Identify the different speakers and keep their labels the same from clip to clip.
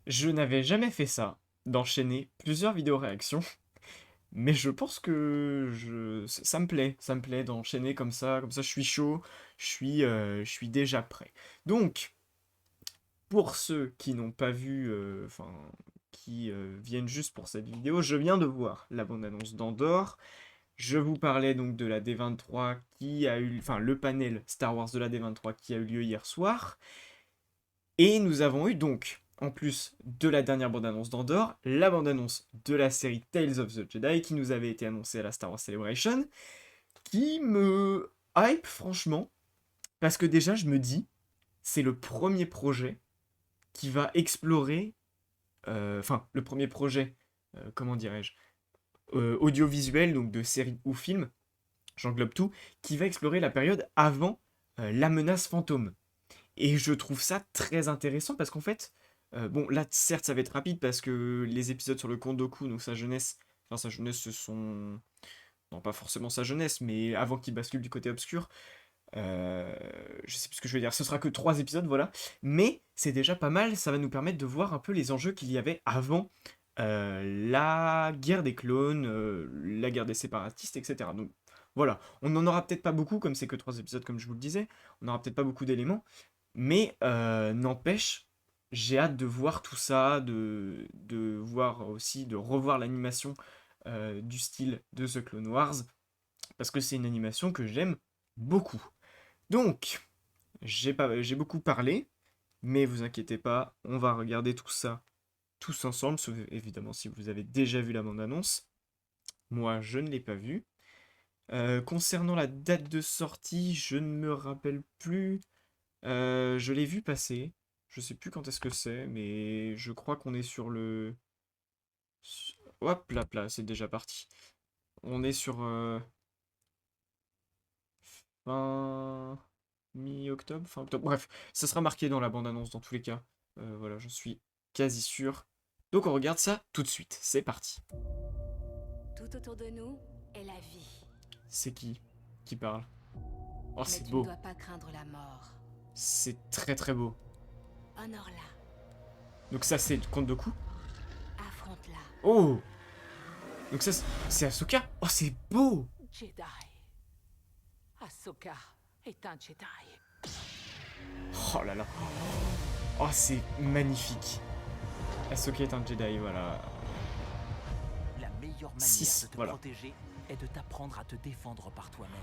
Speaker 1: Je n'avais jamais fait ça, d'enchaîner plusieurs vidéos réactions, mais je pense que ça me plaît d'enchaîner comme ça je suis chaud, je suis déjà prêt. Donc, pour ceux qui n'ont pas vu, enfin, qui viennent juste pour cette vidéo, je viens de voir la bande-annonce d'Andorre. Je vous parlais donc de la D23 qui a eu, enfin, le panel Star Wars de la D23 qui a eu lieu hier soir. Et nous avons eu donc, en plus de la dernière bande-annonce d'Andorre, la bande-annonce de la série Tales of the Jedi qui nous avait été annoncée à la Star Wars Celebration, qui me hype franchement, parce que déjà je me dis, c'est le premier projet qui va explorer, enfin le premier projet, comment dirais-je, audiovisuel, donc de série ou film, j'englobe tout, qui va explorer la période avant la menace fantôme. Et je trouve ça très intéressant parce qu'en fait, bon, là, certes, ça va être rapide parce que les épisodes sur le Kondoku, donc sa jeunesse, enfin, sa jeunesse, ce sont. Non, pas forcément sa jeunesse, mais avant qu'il bascule du côté obscur, euh, je sais plus ce que je veux dire, ce sera que 3 épisodes, voilà. Mais c'est déjà pas mal, ça va nous permettre de voir un peu les enjeux qu'il y avait avant la guerre des clones, la guerre des séparatistes, etc. Donc voilà, on n'en aura peut-être pas beaucoup, comme c'est que 3 épisodes, comme je vous le disais, on n'aura peut-être pas beaucoup d'éléments, mais n'empêche, j'ai hâte de voir tout ça, de voir aussi, de revoir l'animation du style de The Clone Wars, parce que c'est une animation que j'aime beaucoup. Donc, j'ai beaucoup parlé, mais vous inquiétez pas, on va regarder tout ça tous ensemble, sauf évidemment si vous avez déjà vu la bande-annonce. Moi, je ne l'ai pas vue. Concernant la date de sortie, je ne me rappelle plus. Je l'ai vu passer. Je sais plus quand est-ce que c'est, mais je crois qu'on est sur le. Hop là, c'est déjà parti. On est sur fin mi-octobre, fin octobre. Bref, ça sera marqué dans la bande-annonce dans tous les cas. Voilà, j'en suis quasi sûr. Donc on regarde ça tout de suite. C'est parti.
Speaker 2: Tout autour de nous est la vie.
Speaker 1: C'est qui parle? Oh,
Speaker 2: Mais
Speaker 1: c'est
Speaker 2: tu ne
Speaker 1: beau.
Speaker 2: dois pas craindre la mort.
Speaker 1: C'est très très beau.
Speaker 2: Honore-la.
Speaker 1: Donc ça c'est le compte de coup.
Speaker 2: Affronte-la.
Speaker 1: Oh. Donc ça c'est Ahsoka. Oh c'est beau.
Speaker 3: Jedi. Ahsoka est un Jedi.
Speaker 1: Oh là là. Oh c'est magnifique. Ahsoka est un Jedi, voilà.
Speaker 4: La meilleure manière de
Speaker 1: 6,
Speaker 4: te
Speaker 1: voilà.
Speaker 4: protéger est de t'apprendre à te défendre par toi-même.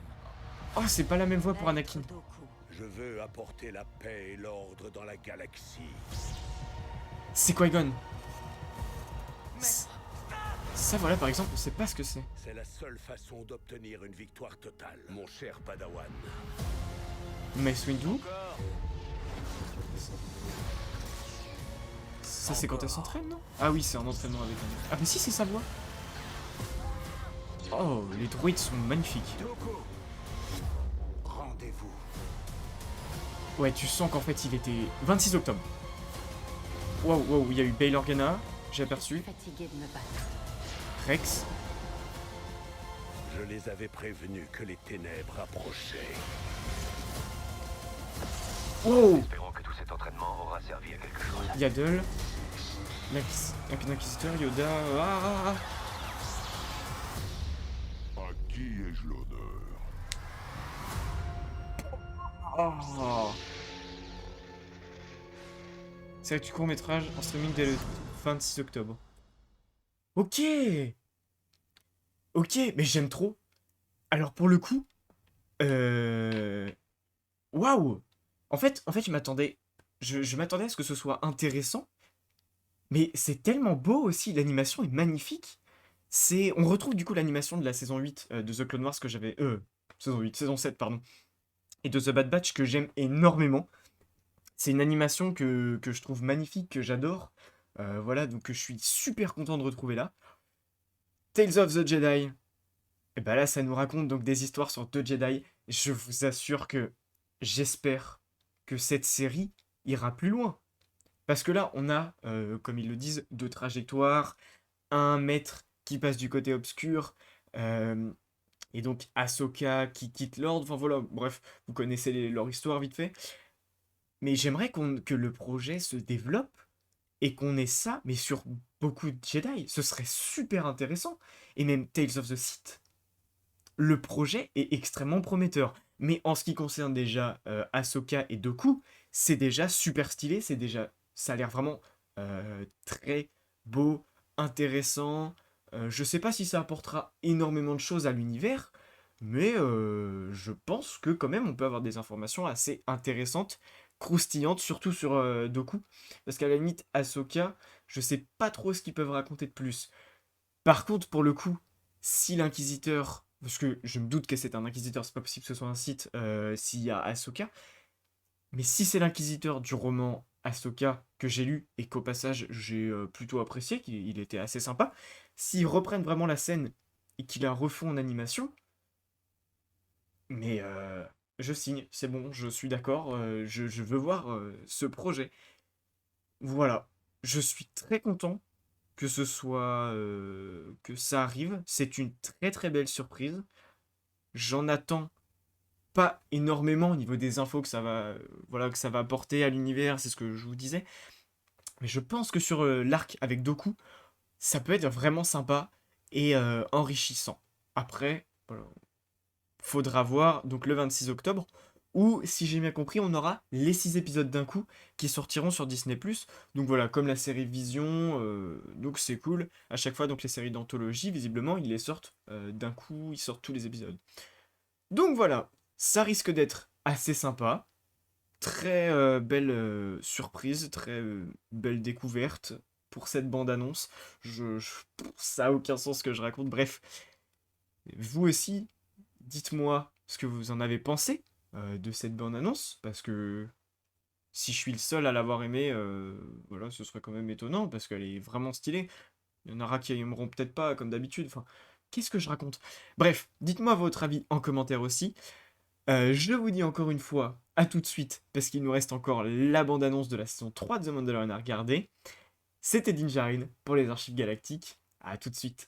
Speaker 1: Oh c'est pas la même voix pour
Speaker 2: Maître
Speaker 1: Anakin.
Speaker 2: Dooku.
Speaker 5: Je veux apporter la paix et l'ordre dans la galaxie.
Speaker 1: C'est Qui-Gon.
Speaker 4: Mais
Speaker 1: Ça voilà par exemple on sait pas ce que c'est.
Speaker 5: C'est la seule façon d'obtenir une victoire totale, mon cher Padawan.
Speaker 1: Mace Windu.
Speaker 4: encore,
Speaker 1: Ça c'est quand elle
Speaker 4: Encore.
Speaker 1: s'entraîne non? Ah oui c'est un entraînement avec un. Ah mais si c'est sa voix. Oh les droïdes sont magnifiques.
Speaker 5: Dooku, rendez-vous.
Speaker 1: Ouais tu sens qu'en fait il était 26 octobre. Waouh, il y a eu Bail Organa, j'ai
Speaker 2: Je suis
Speaker 1: aperçu.
Speaker 2: fatiguée de me battre.
Speaker 1: Rex.
Speaker 5: Je les avais prévenus que les ténèbres approchaient.
Speaker 1: Wow.
Speaker 6: Espérons que tout cet entraînement aura servi à quelque chose.
Speaker 1: Yaddle. L'inquisiteur, Yoda. Ah.
Speaker 5: À qui ai-je l'honneur?
Speaker 1: Oh. C'est du court-métrage en streaming dès le 26 octobre. Ok. Ok, mais j'aime trop. Alors pour le coup, euh... waouh. En fait, je m'attendais à ce que ce soit intéressant, mais c'est tellement beau aussi. L'animation est magnifique. On retrouve du coup l'animation de la saison 8 de The Clone Wars que j'avais, saison 8, saison 7 pardon, et de The Bad Batch que j'aime énormément. C'est une animation que je trouve magnifique, que j'adore. Voilà, donc que je suis super content de retrouver là. Tales of the Jedi. Et bah là, ça nous raconte donc des histoires sur 2 Jedi. Je vous assure que j'espère que cette série ira plus loin. Parce que là, on a, comme ils le disent, 2 trajectoires, un maître qui passe du côté obscur, euh, et donc Ahsoka qui quitte l'ordre. Enfin voilà, bref, vous connaissez leur histoire vite fait. Mais j'aimerais que le projet se développe et qu'on ait ça, mais sur beaucoup de Jedi. Ce serait super intéressant. Et même Tales of the Sith, le projet est extrêmement prometteur. Mais en ce qui concerne déjà Ahsoka et Dooku, c'est déjà super stylé, ça a l'air vraiment très beau, intéressant. Je sais pas si ça apportera énormément de choses à l'univers, mais je pense que quand même on peut avoir des informations assez intéressantes, croustillantes, surtout sur Dooku. Parce qu'à la limite, Ahsoka, je sais pas trop ce qu'ils peuvent raconter de plus. Par contre, pour le coup, si l'inquisiteur, parce que je me doute que c'est un inquisiteur, c'est pas possible que ce soit un Sith s'il y a Ahsoka, mais si c'est l'inquisiteur du roman Ahsoka que j'ai lu et qu'au passage j'ai plutôt apprécié, qu'il était assez sympa, s'ils reprennent vraiment la scène et qu'ils la refont en animation, mais je signe, c'est bon, je suis d'accord, je veux voir ce projet. Voilà, je suis très content que ce soit que ça arrive. C'est une très très belle surprise. J'en attends pas énormément au niveau des infos que ça va voilà que ça va apporter à l'univers, c'est ce que je vous disais. Mais je pense que sur l'arc avec Doku, ça peut être vraiment sympa et enrichissant. Après, voilà, faudra voir donc le 26 octobre, où, si j'ai bien compris, on aura les 6 épisodes d'un coup qui sortiront sur Disney+. Donc voilà, comme la série Vision, donc c'est cool. À chaque fois, donc les séries d'anthologie, visiblement, ils les sortent d'un coup, ils sortent tous les épisodes. Donc voilà, ça risque d'être assez sympa. Très belle surprise, très belle découverte pour cette bande-annonce. Ça a aucun sens ce que je raconte. Bref, vous aussi, dites-moi ce que vous en avez pensé de cette bande-annonce, parce que si je suis le seul à l'avoir aimé, voilà, ce serait quand même étonnant, parce qu'elle est vraiment stylée. Il y en aura qui aimeront peut-être pas, comme d'habitude. Enfin, qu'est-ce que je raconte? Bref, dites-moi votre avis en commentaire aussi. Je vous dis encore une fois, à tout de suite, parce qu'il nous reste encore la bande-annonce de la saison 3 de The Mandalorian à regarder. C'était Dinjarin pour les Archives Galactiques. À tout de suite.